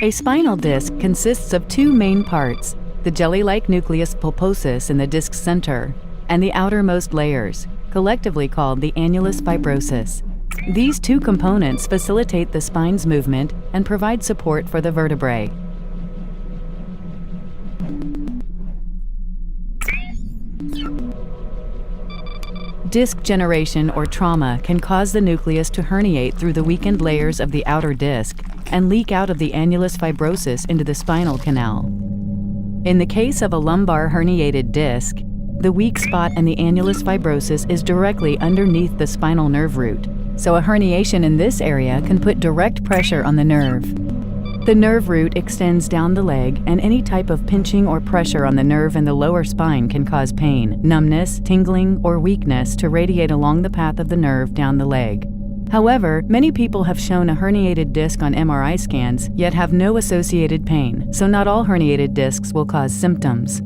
A spinal disc consists of two main parts, the jelly-like nucleus pulposus in the disc's center, and the outermost layers, collectively called the annulus fibrosus. These two components facilitate the spine's movement and provide support for the vertebrae. Disc generation or trauma can cause the nucleus to herniate through the weakened layers of the outer disc and leak out of the annulus fibrosus into the spinal canal. In the case of a lumbar herniated disc, the weak spot in the annulus fibrosus is directly underneath the spinal nerve root, so a herniation in this area can put direct pressure on the nerve. The nerve root extends down the leg, and any type of pinching or pressure on the nerve in the lower spine can cause pain, numbness, tingling, or weakness to radiate along the path of the nerve down the leg. However, many people have shown a herniated disc on MRI scans, yet have no associated pain, so not all herniated discs will cause symptoms.